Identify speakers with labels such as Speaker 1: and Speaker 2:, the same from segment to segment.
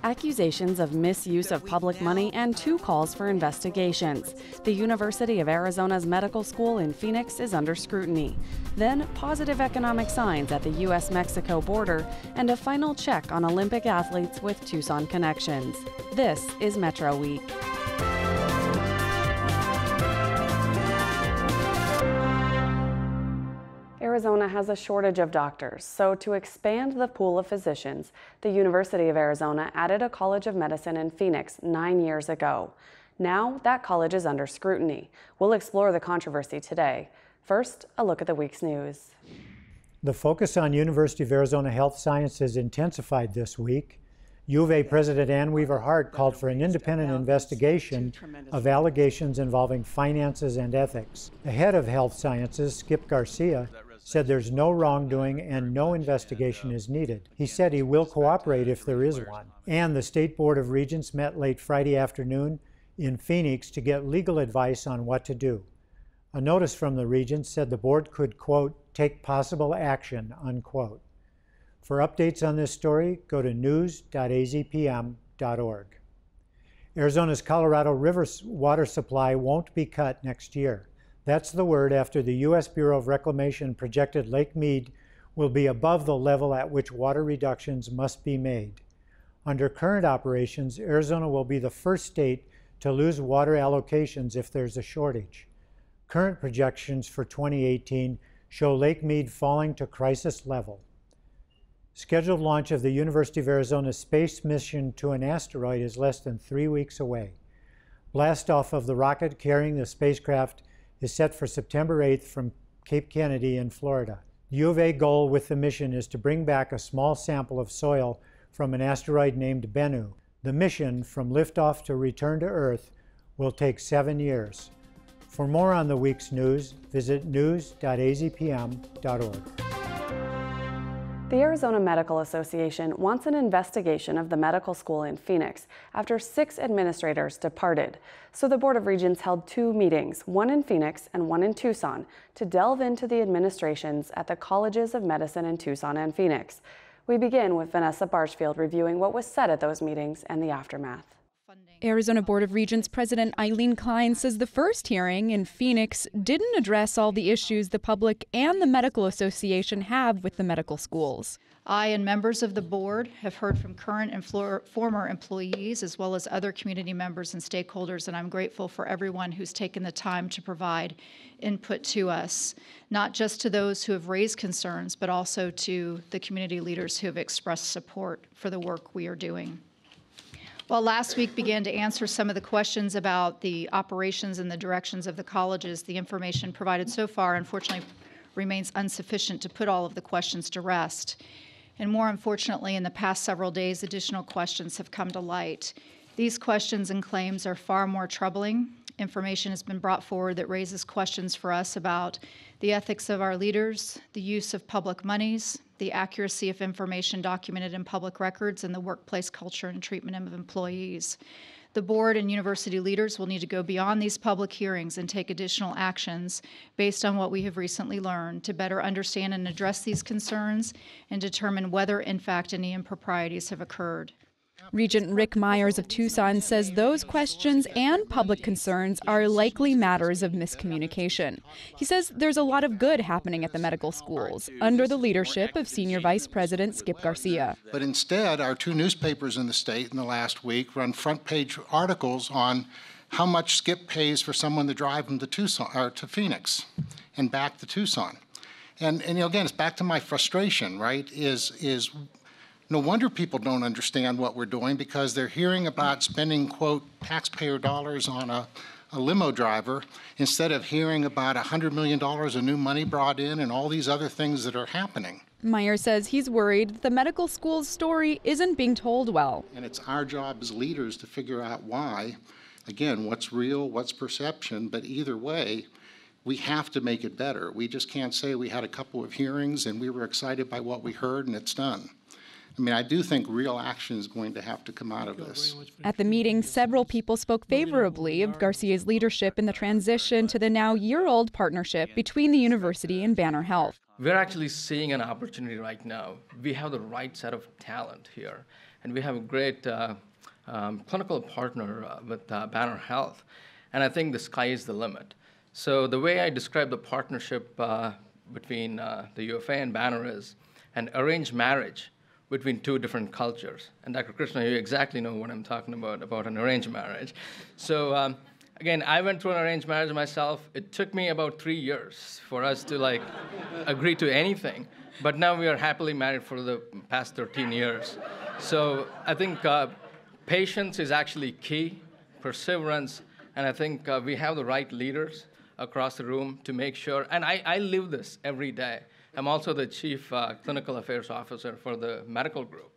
Speaker 1: Accusations of misuse of public money and 2 calls for investigations. The University of Arizona's medical school in Phoenix is under scrutiny. Then, positive economic signs at the U.S.-Mexico border and a final check on Olympic athletes with Tucson connections. This is Metro Week. Arizona has a shortage of doctors, so to expand the pool of physicians, the University of Arizona added a College of Medicine in Phoenix 9 years ago. Now, that college is under scrutiny. We'll explore the controversy today. First, a look at the week's news.
Speaker 2: The focus on University of Arizona health sciences intensified this week. U of A President Ann Weaver Hart called for an independent investigation of allegations involving finances and ethics. The head of health sciences, Skip Garcia, said there's no wrongdoing and no investigation is needed. He said he will cooperate if there is one. And the State Board of Regents met late Friday afternoon in Phoenix to get legal advice on what to do. A notice from the Regents said the board could, quote, take possible action, unquote. For updates on this story, go to news.azpm.org. Arizona's Colorado River water supply won't be cut next year. That's the word after the U.S. Bureau of Reclamation projected Lake Mead will be above the level at which water reductions must be made. Under current operations, Arizona will be the first state to lose water allocations if there's a shortage. Current projections for 2018 show Lake Mead falling to crisis level. Scheduled launch of the University of Arizona's space mission to an asteroid is less than 3 weeks away. Blastoff of the rocket carrying the spacecraft is set for September 8th from Cape Kennedy in Florida. The U of A goal with the mission is to bring back a small sample of soil from an asteroid named Bennu. The mission, from liftoff to return to Earth, will take 7 years. For more on the week's news, visit news.azpm.org.
Speaker 1: The Arizona Medical Association wants an investigation of the medical school in Phoenix after 6 administrators departed. So the Board of Regents held 2 meetings, one in Phoenix and one in Tucson, to delve into the administrations at the Colleges of Medicine in Tucson and Phoenix. We begin with Vanessa Barchfield reviewing what was said at those meetings and the aftermath.
Speaker 3: Arizona Board of Regents President Eileen Klein says the first hearing in Phoenix didn't address all the issues the public and the Medical Association have with the medical schools.
Speaker 4: I and members of the board have heard from current and former employees as well as other community members and stakeholders, and I'm grateful for everyone who's taken the time to provide input to us, not just to those who have raised concerns, but also to the community leaders who have expressed support for the work we are doing. While last week began to answer some of the questions about the operations and the directions of the colleges, the information provided so far, unfortunately, remains insufficient to put all of the questions to rest. And more unfortunately, in the past several days, additional questions have come to light. These questions and claims are far more troubling. Information has been brought forward that raises questions for us about the ethics of our leaders, the use of public monies, the accuracy of information documented in public records, and the workplace culture and treatment of employees. The board and university leaders will need to go beyond these public hearings and take additional actions based on what we have recently learned to better understand and address these concerns and determine whether, in fact, any improprieties have occurred.
Speaker 3: Regent Rick Myers of Tucson says those questions and public concerns are likely matters of miscommunication. He says there's a lot of good happening at the medical schools under the leadership of Senior Vice President Skip Garcia.
Speaker 5: But instead, our 2 newspapers in the state in the last week run front-page articles on how much Skip pays for someone to drive them to Tucson or to Phoenix and back to Tucson. And again, it's back to my frustration, right? Is no wonder people don't understand what we're doing, because they're hearing about spending, quote, taxpayer dollars on a limo driver instead of hearing about $100 million of new money brought in and all these other things that are happening.
Speaker 3: Myers says he's worried the medical school's story isn't being told well.
Speaker 5: And it's our job as leaders to figure out why. Again, what's real, what's perception, but either way, we have to make it better. We just can't say we had a couple of hearings and we were excited by what we heard and it's done. I mean, I do think real action is going to have to come out of this.
Speaker 3: At the meeting, several people spoke favorably of Garcia's leadership in the transition to the now year-old partnership between the university and Banner Health.
Speaker 6: we're actually seeing an opportunity right now. We have the right set of talent here, and we have a great clinical partner with Banner Health, and I think the sky is the limit. So the way I describe the partnership between the UFA and Banner is an arranged marriage between two different cultures. And Dr. Krishna, you exactly know what I'm talking about an arranged marriage. So again, I went through an arranged marriage myself. It took me about 3 years for us to agree to anything. But now we are happily married for the past 13 years. So I think patience is actually key, perseverance, and I think we have the right leaders across the room to make sure, and I live this every day. I'm also the Chief Clinical Affairs Officer for the medical group,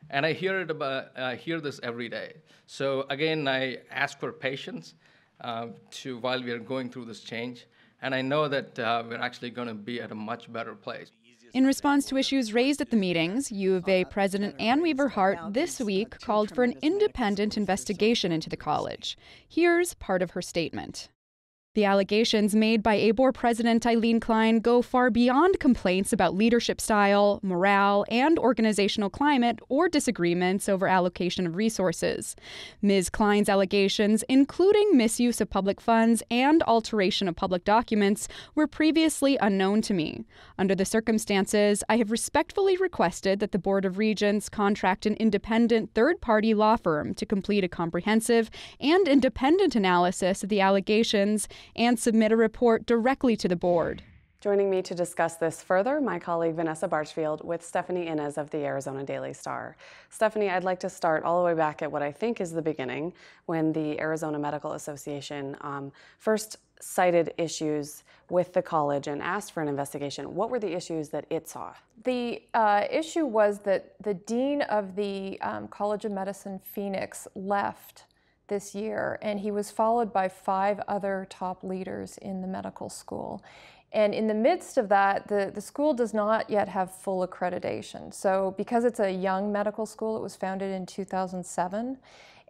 Speaker 6: and I hear this every day. So again, I ask for patience while we are going through this change, and I know that we're actually going to be at a much better place.
Speaker 3: In response to issues raised at the meetings, U of A President Ann Weaver Hart this week called for an independent investigation into the college. Here's part of her statement. The allegations made by ABOR President Eileen Klein go far beyond complaints about leadership style, morale, and organizational climate or disagreements over allocation of resources. Ms. Klein's allegations, including misuse of public funds and alteration of public documents, were previously unknown to me. Under the circumstances, I have respectfully requested that the Board of Regents contract an independent third-party law firm to complete a comprehensive and independent analysis of the allegations and submit a report directly to the board.
Speaker 1: Joining me to discuss this further, my colleague Vanessa Barchfield with Stephanie Innes of the Arizona Daily Star. Stephanie, I'd like to start all the way back at what I think is the beginning, when the Arizona Medical Association first cited issues with the college and asked for an investigation. What were the issues that it saw?
Speaker 7: The issue was that the dean of the College of Medicine Phoenix left this year, and he was followed by 5 other top leaders in the medical school. And in the midst of that, the school does not yet have full accreditation. So because it's a young medical school, it was founded in 2007,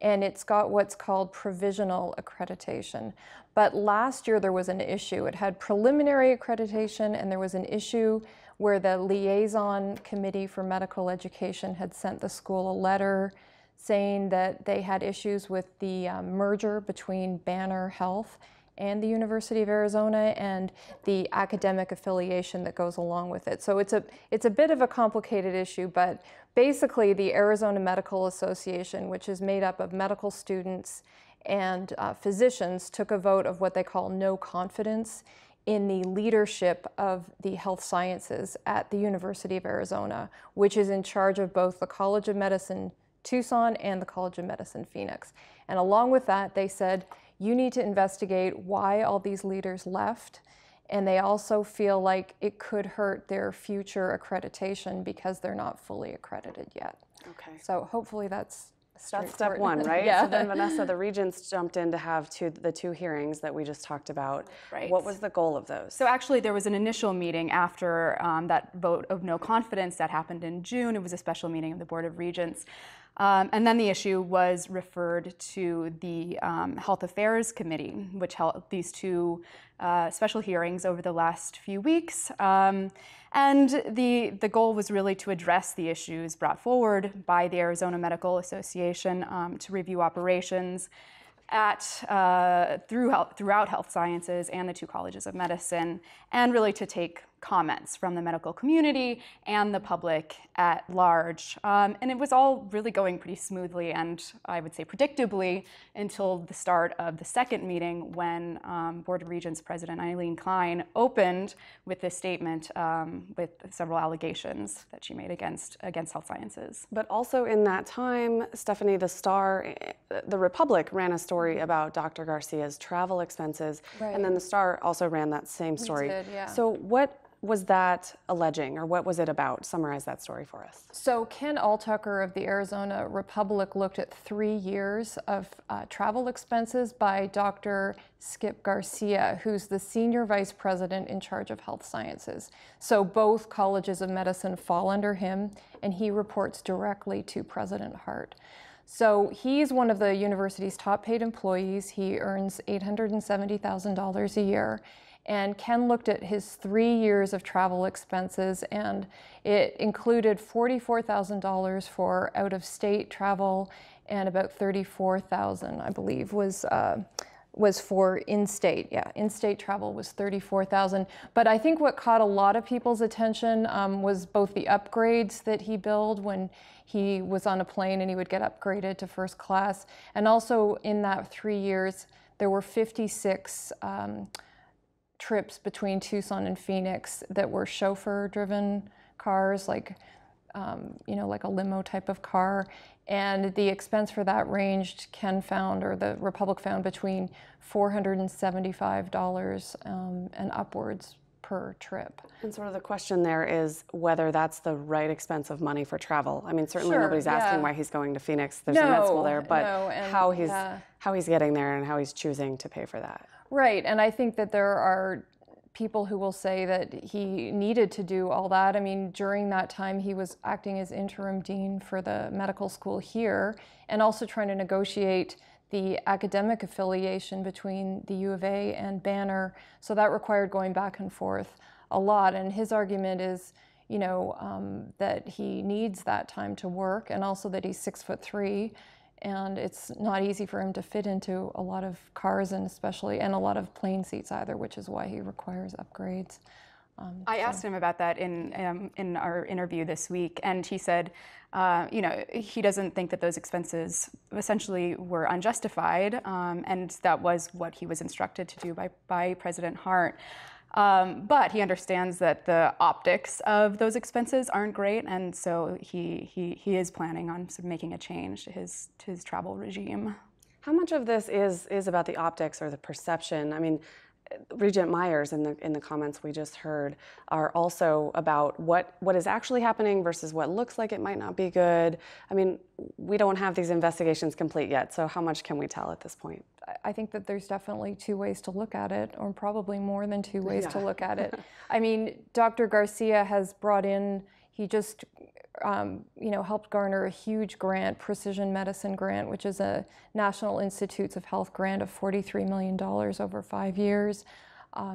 Speaker 7: and it's got what's called provisional accreditation. But last year there was an issue. It had preliminary accreditation, and there was an issue where the Liaison Committee for Medical Education had sent the school a letter saying that they had issues with the merger between Banner Health and the University of Arizona and the academic affiliation that goes along with it. So it's a bit of a complicated issue, but basically the Arizona Medical Association, which is made up of medical students and physicians, took a vote of what they call no confidence in the leadership of the health sciences at the University of Arizona, which is in charge of both the College of Medicine Tucson and the College of Medicine Phoenix. And along with that, they said, you need to investigate why all these leaders left, and they also feel like it could hurt their future accreditation because they're not fully accredited yet.
Speaker 1: Okay.
Speaker 7: So hopefully that's
Speaker 1: step one, right?
Speaker 7: Yeah.
Speaker 1: So then, Vanessa, the Regents jumped in to have the two hearings that we just talked about.
Speaker 3: Right.
Speaker 1: What was the goal of those?
Speaker 3: So actually there was an initial meeting after that vote of no confidence that happened in June. It was a special meeting of the Board of Regents. And then the issue was referred to the Health Affairs Committee, which held these two special hearings over the last few weeks. And the goal was really to address the issues brought forward by the Arizona Medical Association to review operations throughout health sciences and the two colleges of medicine, and really to take comments from the medical community and the public at large. And it was all really going pretty smoothly and I would say predictably until the start of the second meeting when Board of Regents President Eileen Klein opened with this statement with several allegations that she made against health sciences.
Speaker 1: But also in that time, Stephanie, the Star, the Republic ran a story about Dr. Garcia's travel expenses,
Speaker 7: Right.
Speaker 1: and then the Star also ran that same story.
Speaker 7: did, yeah.
Speaker 1: So what was that alleging, or what was it about? Summarize that story for us.
Speaker 7: So Ken Altucker of the Arizona Republic looked at 3 years of travel expenses by Dr. Skip Garcia, who's the Senior Vice President in charge of health sciences. So both colleges of medicine fall under him, and he reports directly to President Hart. So he's one of the university's top paid employees. He earns $870,000 a year. And Ken looked at his 3 years of travel expenses, and it included $44,000 for out-of-state travel, and about $34,000, I believe, was for in-state. Yeah, in-state travel was $34,000. But I think what caught a lot of people's attention was both the upgrades that he billed when he was on a plane and he would get upgraded to first class, and also in that 3 years, there were 56 trips between Tucson and Phoenix that were chauffeur-driven cars, like like a limo type of car. And the expense for that ranged, Ken found, or the Republic found, between $475 and upwards per trip.
Speaker 1: And sort of the question there is whether that's the right expense of money for travel. I mean, certainly nobody's asking why he's going to Phoenix. There's a med school there, but how he's getting there and how he's choosing to pay for that.
Speaker 7: Right, and I think that there are people who will say that he needed to do all that. I mean, during that time, he was acting as interim dean for the medical school here, and also trying to negotiate the academic affiliation between the U of A and Banner. So that required going back and forth a lot. And his argument is, that he needs that time to work, and also that he's 6'3", and it's not easy for him to fit into a lot of cars, and a lot of plane seats either, which is why he requires upgrades.
Speaker 8: I asked him about that in our interview this week, and he said, he doesn't think that those expenses essentially were unjustified, and that was what he was instructed to do by President Hart. But he understands that the optics of those expenses aren't great, and so he is planning on sort of making a change to his travel regime.
Speaker 1: How much of this is about the optics or the perception? I mean, Regent Myers in the comments we just heard are also about what is actually happening versus what looks like it might not be good. I mean, we don't have these investigations complete yet, so how much can we tell at this point?
Speaker 7: I think that there's definitely two ways to look at it, or probably more than two ways to look at it. I mean, Dr. Garcia has brought in, he just helped garner a huge grant, Precision Medicine Grant, which is a National Institutes of Health grant of $43 million over 5 years.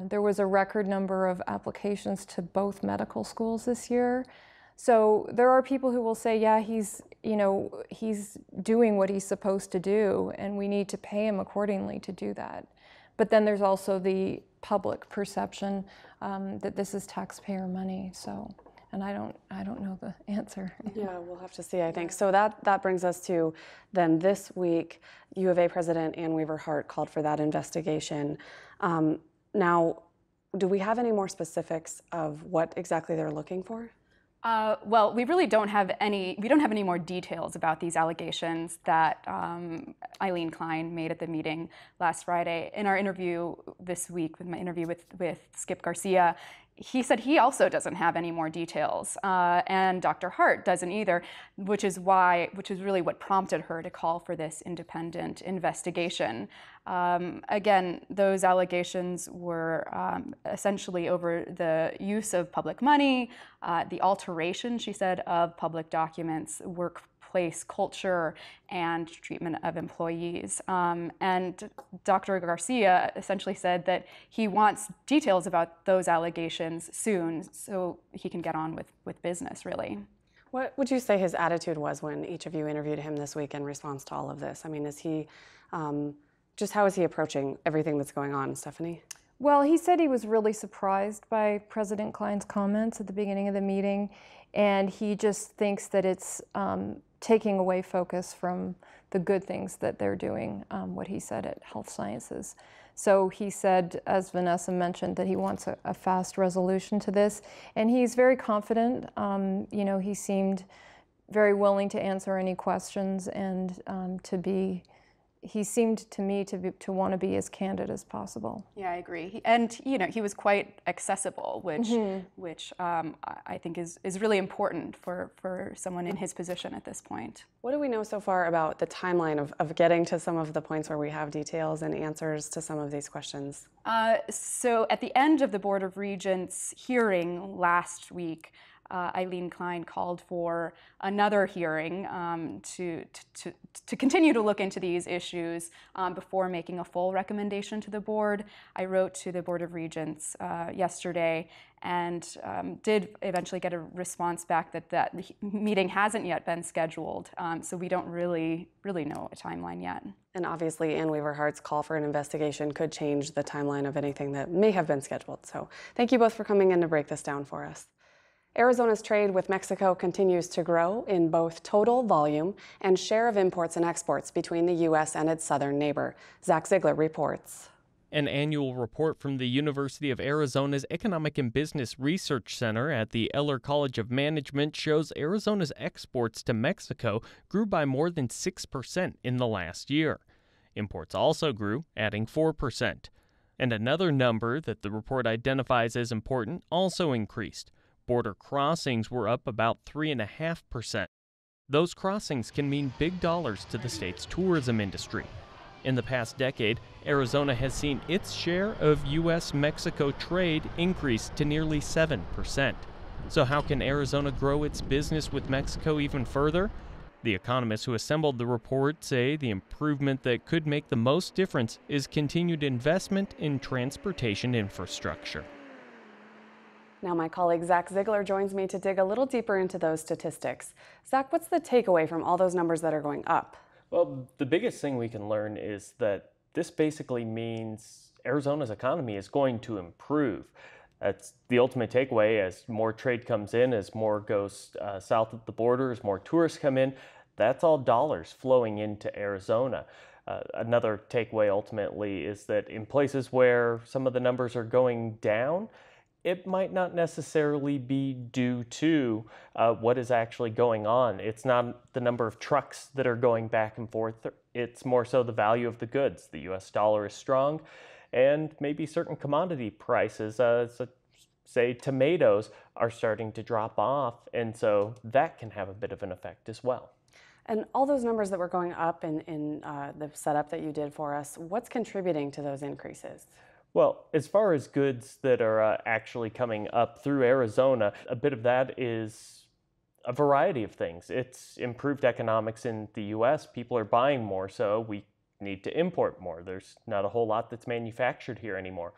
Speaker 7: There was a record number of applications to both medical schools this year. So there are people who will say, yeah, he's doing what he's supposed to do, and we need to pay him accordingly to do that. But then there's also the public perception that this is taxpayer money. So. And I don't know the answer.
Speaker 1: Yeah, we'll have to see, I think. So that brings us to then this week, U of A President Ann Weaver Hart called for that investigation. Now, do we have any more specifics of what exactly they're looking for?
Speaker 8: Well, we really don't have any more details about these allegations that Eileen Klein made at the meeting last Friday. In our interview this week, with my interview with Skip Garcia, he said he also doesn't have any more details, and Dr. Hart doesn't either, which is really what prompted her to call for this independent investigation. Again, those allegations were essentially over the use of public money, the alteration, she said, of public documents, workplace culture, and treatment of employees. And Dr. Garcia essentially said that he wants details about those allegations soon so he can get on with business, really.
Speaker 1: What would you say his attitude was when each of you interviewed him this week in response to all of this? I mean, is he, just how is he approaching everything that's going on, Stephanie?
Speaker 7: Well, he said he was really surprised by President Klein's comments at the beginning of the meeting, and he just thinks that it's taking away focus from the good things that they're doing, what he said at Health Sciences. So he said, as Vanessa mentioned, that he wants a fast resolution to this, and he's very confident. He seemed very willing to answer any questions and he seemed to me to want to be as candid as possible.
Speaker 8: Yeah, I agree. And he was quite accessible, which I think is really important for someone in his position at this point.
Speaker 1: What do we know so far about the timeline of getting to some of the points where we have details and answers to some of these questions?
Speaker 8: So at the end of the Board of Regents hearing last week, Eileen Klein called for another hearing to continue to look into these issues before making a full recommendation to the board. I wrote to the Board of Regents yesterday and did eventually get a response back that that meeting hasn't yet been scheduled, so we don't really know a timeline yet.
Speaker 1: And obviously, Ann Weaver-Hart's call for an investigation could change the timeline of anything that may have been scheduled. So thank you both for coming in to break this down for us. Arizona's trade with Mexico continues to grow in both total volume and share of imports and exports between the U.S. and its southern neighbor. Zach Ziegler reports.
Speaker 9: An annual report from the University of Arizona's Economic and Business Research Center at the Eller College of Management shows Arizona's exports to Mexico grew by more than 6% in the last year. Imports also grew, adding 4%. And another number that the report identifies as important also increased. Border crossings were up about 3.5%. Those crossings can mean big dollars to the state's tourism industry. In the past decade, Arizona has seen its share of U.S.-Mexico trade increase to nearly 7%. So how can Arizona grow its business with Mexico even further? The economists who assembled the report say the improvement that could make the most difference is continued investment in transportation infrastructure.
Speaker 1: Now my colleague Zach Ziegler joins me to dig a little deeper into those statistics. Zach, what's the takeaway from all those numbers that are going up?
Speaker 9: Well, the biggest thing we can learn is that this basically means Arizona's economy is going to improve. That's the ultimate takeaway. As more trade comes in, as more goes south of the border, as more tourists come in, that's all dollars flowing into Arizona. Another takeaway ultimately is that in places where some of the numbers are going down, it might not necessarily be due to what is actually going on. It's not the number of trucks that are going back and forth. It's more so the value of the goods. The U.S. dollar is strong, and maybe certain commodity prices, say tomatoes, are starting to drop off, and so that can have a bit of an effect as well.
Speaker 1: And all those numbers that were going up in the setup that you did for us, what's contributing to those increases?
Speaker 9: Well, as far as goods that are actually coming up through Arizona, a bit of that is a variety of things. It's improved economics in the U.S. People are buying more, so we need to import more. There's not a whole lot that's manufactured here anymore.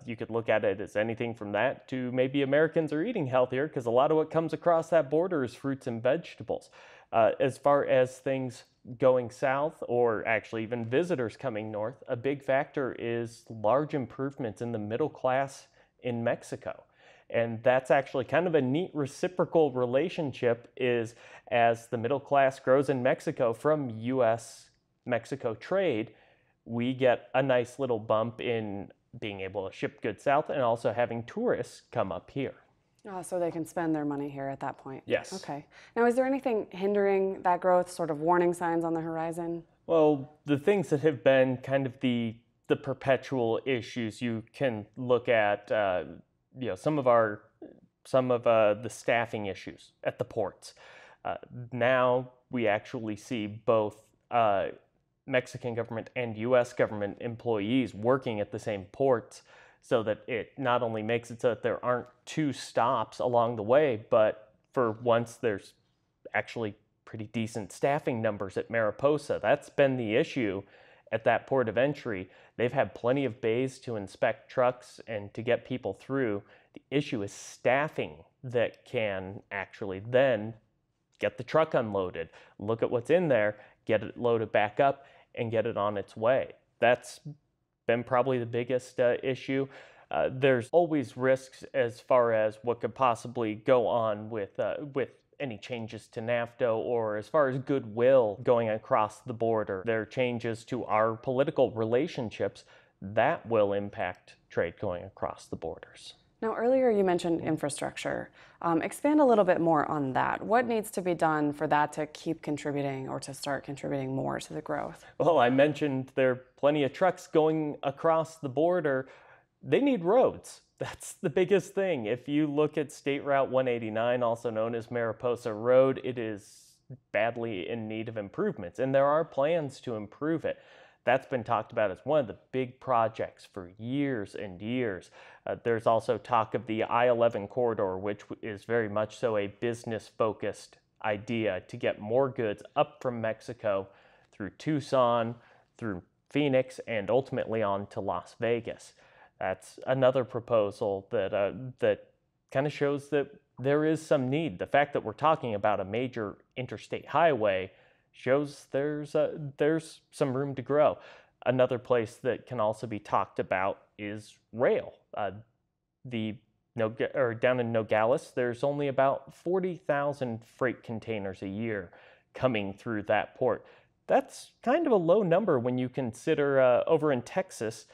Speaker 9: You could look at it as anything from that to maybe Americans are eating healthier because a lot of what comes across that border is fruits and vegetables. As far as things going south, or actually even visitors coming north, a big factor is large improvements in the middle class in Mexico. And that's actually kind of a neat reciprocal relationship, is as the middle class grows in Mexico from U.S.-Mexico trade, we get a nice little bump in being able to ship goods south and also having tourists come up here.
Speaker 1: Oh, so they can spend their money here at that point.
Speaker 9: Yes.
Speaker 1: Okay. Now, is there anything hindering that growth, sort of warning signs on the horizon?
Speaker 9: Well, the things that have been kind of the perpetual issues, you can look at, some of the staffing issues at the ports. Now we actually see both Mexican government and U.S. government employees working at the same ports, so that it not only makes it so that there aren't two stops along the way, but for once there's actually pretty decent staffing numbers at Mariposa. That's been the issue at that port of entry. They've had plenty of bays to inspect trucks and to get people through. The issue is staffing that can actually then get the truck unloaded, look at what's in there, get it loaded back up, and get it on its way. That's been probably the biggest issue. There's always risks as far as what could possibly go on with any changes to NAFTA, or as far as goodwill going across the border. There are changes to our political relationships that will impact trade going across the borders.
Speaker 1: Now, earlier you mentioned infrastructure. Expand a little bit more on that. What needs to be done for that to keep contributing or to start contributing more to the growth?
Speaker 9: Well, I mentioned there are plenty of trucks going across the border. They need roads. That's the biggest thing. If you look at State Route 189, also known as Mariposa Road, it is badly in need of improvements, and there are plans to improve it. That's been talked about as one of the big projects for years and years. There's also talk of the I-11 corridor, which is very much so a business-focused idea to get more goods up from Mexico through Tucson, through Phoenix, and ultimately on to Las Vegas. That's another proposal that kind of shows that there is some need. The fact that we're talking about a major interstate highway shows there's some room to grow. Another place that can also be talked about is rail. Down in Nogales, there's only about 40,000 freight containers a year coming through that port. That's kind of a low number when you consider over in Texas,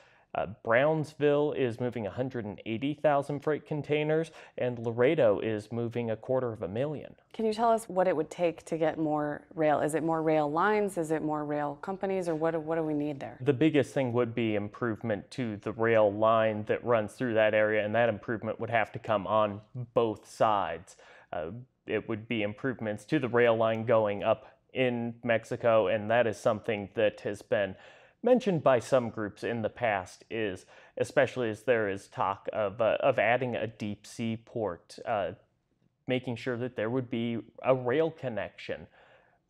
Speaker 9: Brownsville is moving 180,000 freight containers, and Laredo is moving 250,000.
Speaker 1: Can you tell us what it would take to get more rail? Is it more rail lines? Is it more rail companies? Or what do we need there?
Speaker 9: The biggest thing would be improvement to the rail line that runs through that area, and that improvement would have to come on both sides. It would be improvements to the rail line going up in Mexico, and that is something that has been mentioned by some groups in the past, is especially as there is talk of adding a deep sea port, making sure that there would be a rail connection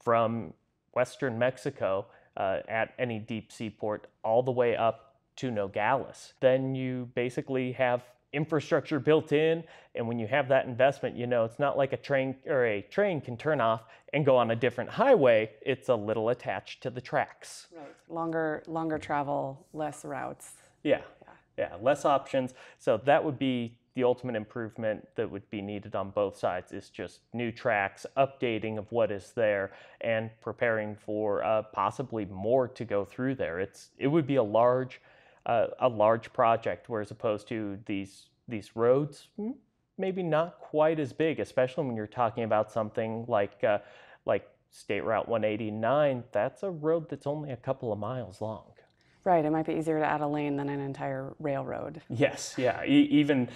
Speaker 9: from western Mexico at any deep sea port all the way up to Nogales. Then you basically have infrastructure built in, and when you have that investment, it's not like a train can turn off and go on a different highway. It's a little attached to the tracks.
Speaker 1: Right. Longer travel, less routes.
Speaker 9: Yeah, less options. So that would be the ultimate improvement that would be needed on both sides, is just new tracks, updating of what is there, and preparing for possibly more to go through there. It would be a large project, whereas opposed to these roads, maybe not quite as big, especially when you're talking about something like State Route 189. That's a road that's only a couple of miles long.
Speaker 1: Right, it might be easier to add a lane than an entire railroad.
Speaker 9: Yes, yeah, even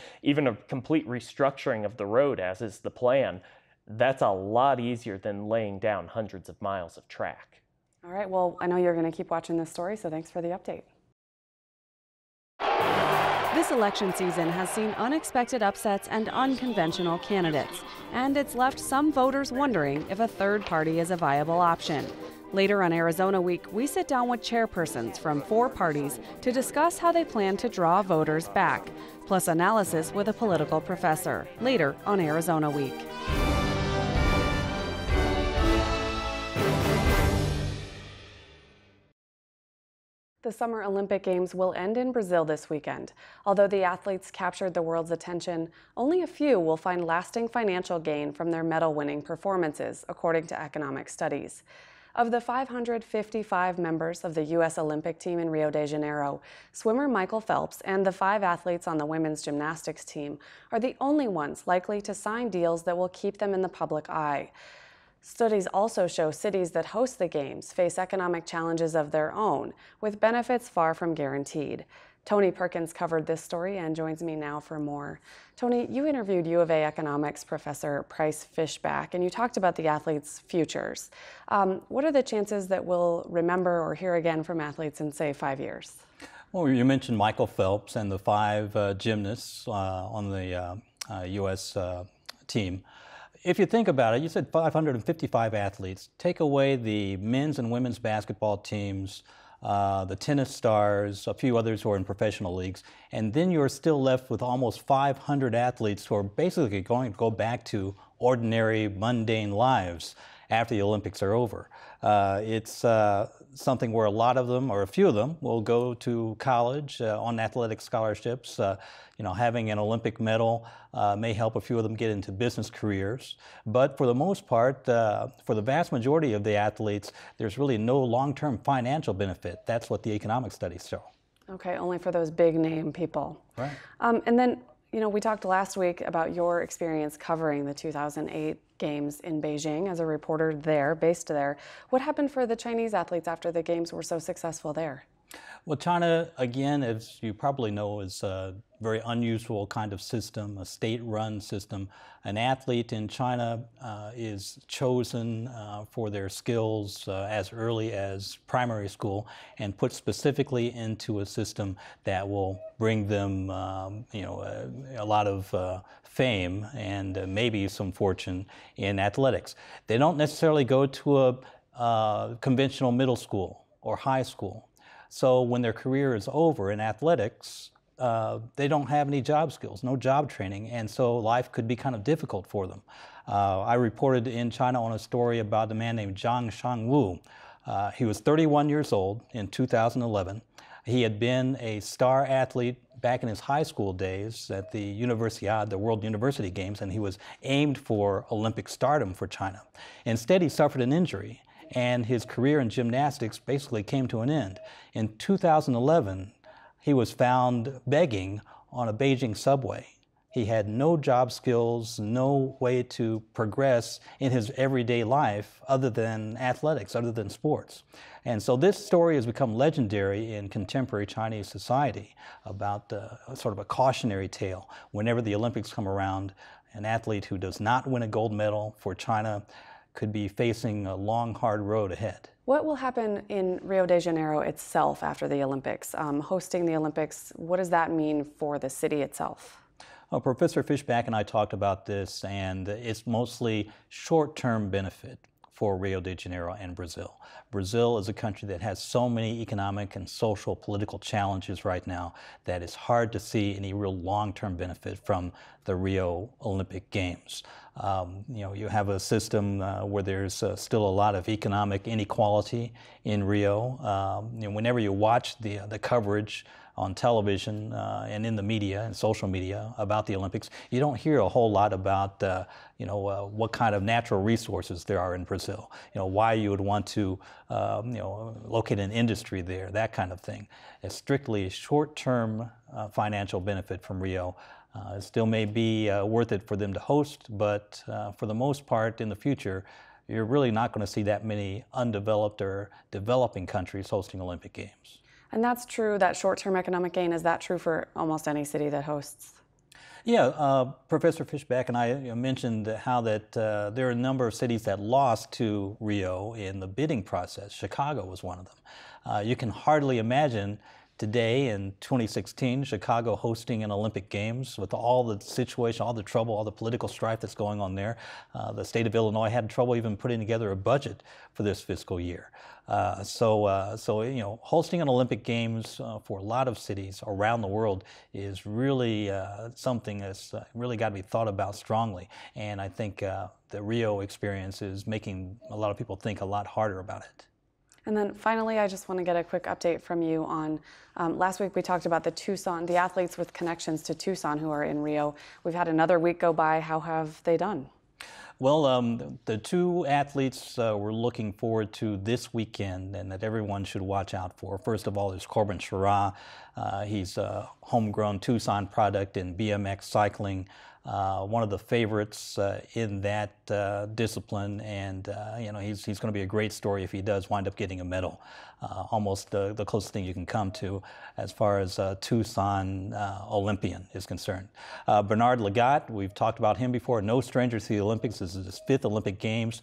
Speaker 9: a complete restructuring of the road, as is the plan, that's a lot easier than laying down hundreds of miles of track.
Speaker 1: All right, well, I know you're going to keep watching this story, so thanks for the update. This election season has seen unexpected upsets and unconventional candidates, and it's left some voters wondering if a third party is a viable option. Later on Arizona Week, we sit down with chairpersons from 4 parties to discuss how they plan to draw voters back, plus analysis with a political professor, later on Arizona Week. The Summer Olympic Games will end in Brazil this weekend. Although the athletes captured the world's attention, only a few will find lasting financial gain from their medal-winning performances, according to economic studies. Of the 555 members of the U.S. Olympic team in Rio de Janeiro, swimmer Michael Phelps and the 5 athletes on the women's gymnastics team are the only ones likely to sign deals that will keep them in the public eye. Studies also show cities that host the Games face economic challenges of their own, with benefits far from guaranteed. Tony Perkins covered this story and joins me now for more. Tony, you interviewed U of A economics professor Price Fishback, and you talked about the athletes' futures. What are the chances that we'll remember or hear again from athletes in, say, 5 years?
Speaker 10: Well, you mentioned Michael Phelps and the 5 gymnasts on the U.S. team. If you think about it, you said 555 athletes. Take away the men's and women's basketball teams, the tennis stars, a few others who are in professional leagues, and then you're still left with almost 500 athletes who are basically going to go back to ordinary, mundane lives after the Olympics are over. It's something where a lot of them, or a few of them, will go to college on athletic scholarships. Having an Olympic medal may help a few of them get into business careers. But for the most part, for the vast majority of the athletes, there's really no long-term financial benefit. That's what the economic studies show.
Speaker 1: Okay, only for those big name people.
Speaker 10: Right.
Speaker 1: And then, we talked last week about your experience covering the 2008 Games in Beijing as a reporter there, based there. What happened for the Chinese athletes after the Games were so successful there?
Speaker 10: Well, China, again, as you probably know, is very unusual kind of system, a state-run system. An athlete in China is chosen for their skills as early as primary school and put specifically into a system that will bring them, a lot of fame and maybe some fortune in athletics. They don't necessarily go to a conventional middle school or high school. So when their career is over in athletics, they don't have any job skills, no job training, and so life could be kind of difficult for them. I reported in China on a story about a man named Zhang Shangwu. He was 31 years old in 2011. He had been a star athlete back in his high school days at the Universiade, the World University Games, and he was aimed for Olympic stardom for China. Instead, he suffered an injury, and his career in gymnastics basically came to an end. In 2011, he was found begging on a Beijing subway. He had no job skills, no way to progress in his everyday life other than athletics, other than sports. And so this story has become legendary in contemporary Chinese society about sort of a cautionary tale. Whenever the Olympics come around, an athlete who does not win a gold medal for China could be facing a long, hard road ahead.
Speaker 1: What will happen in Rio de Janeiro itself after the Olympics? Hosting the Olympics, what does that mean for the city itself?
Speaker 10: Well, Professor Fishback and I talked about this, and it's mostly short-term benefit for Rio de Janeiro and Brazil. Brazil is a country that has so many economic and social political challenges right now that it's hard to see any real long-term benefit from the Rio Olympic Games. You have a system where there's still a lot of economic inequality in Rio. Whenever you watch the coverage on television and in the media and social media about the Olympics, you don't hear a whole lot about what kind of natural resources there are in Brazil. Why you would want to locate an industry there, that kind of thing. It's strictly short-term financial benefit from Rio. It still may be worth it for them to host, but for the most part in the future, you're really not going to see that many undeveloped or developing countries hosting Olympic Games.
Speaker 1: And that's true, that short-term economic gain, is that true for almost any city that hosts?
Speaker 10: Yeah, Professor Fishback and I mentioned how that there are a number of cities that lost to Rio in the bidding process. Chicago was one of them. You can hardly imagine today in 2016, Chicago hosting an Olympic Games with all the situation, all the trouble, all the political strife that's going on there. The state of Illinois had trouble even putting together a budget for this fiscal year. So hosting an Olympic Games for a lot of cities around the world is really something that's really got to be thought about strongly. And I think the Rio experience is making a lot of people think a lot harder about it.
Speaker 1: And then finally, I just want to get a quick update from you on, last week we talked about the athletes with connections to Tucson who are in Rio. We've had another week go by. How have they done?
Speaker 10: Well, the two athletes we're looking forward to this weekend and that everyone should watch out for. First of all, there's Corbin Sherrah. He's a homegrown Tucson product in BMX cycling. One of the favorites in that discipline, and he's going to be a great story if he does wind up getting a medal. Almost the closest thing you can come to as far as Tucson Olympian is concerned. Bernard Lagat, we've talked about him before, no stranger to the Olympics. This is his 5th Olympic Games.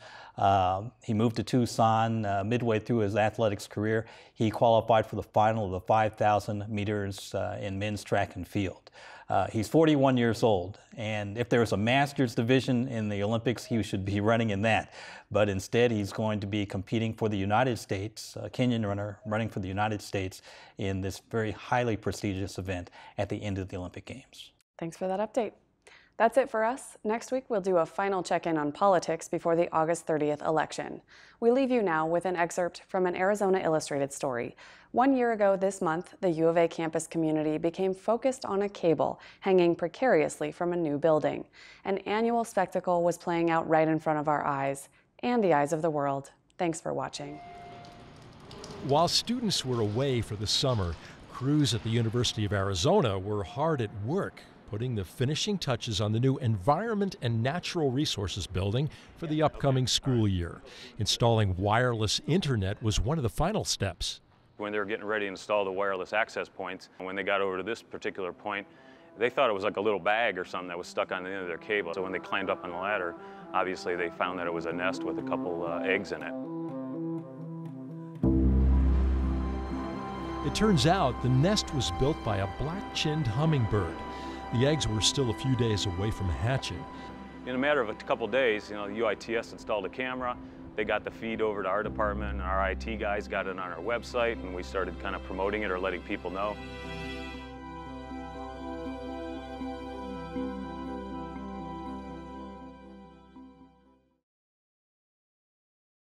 Speaker 10: He moved to Tucson midway through his athletics career. He qualified for the final of the 5,000 meters in men's track and field. He's 41 years old, and if there's a master's division in the Olympics, he should be running in that. But instead, he's going to be competing for the United States, a Kenyan runner running for the United States in this very highly prestigious event at the end of the Olympic Games.
Speaker 1: Thanks for that update. That's it for us. Next week, we'll do a final check-in on politics before the August 30th election. We leave you now with an excerpt from an Arizona Illustrated story. 1 year ago this month, the U of A campus community became focused on a cable hanging precariously from a new building. An annual spectacle was playing out right in front of our eyes and the eyes of the world. Thanks for watching.
Speaker 11: While students were away for the summer, crews at the University of Arizona were hard at work putting the finishing touches on the new Environment and Natural Resources building for the upcoming school year. Installing wireless internet was one of the final steps.
Speaker 12: When they were getting ready to install the wireless access points, when they got over to this particular point, They thought it was like a little bag or something that was stuck on the end of their cable. So when they climbed up on the ladder, obviously they found that it was a nest with a couple eggs in it.
Speaker 11: It turns out the nest was built by a black-chinned hummingbird. The eggs were still a few days away from hatching.
Speaker 12: In a matter of a couple days, the UITS installed a camera. They got the feed over to our department, and our IT guys got it on our website, and we started kind of promoting it or letting people know.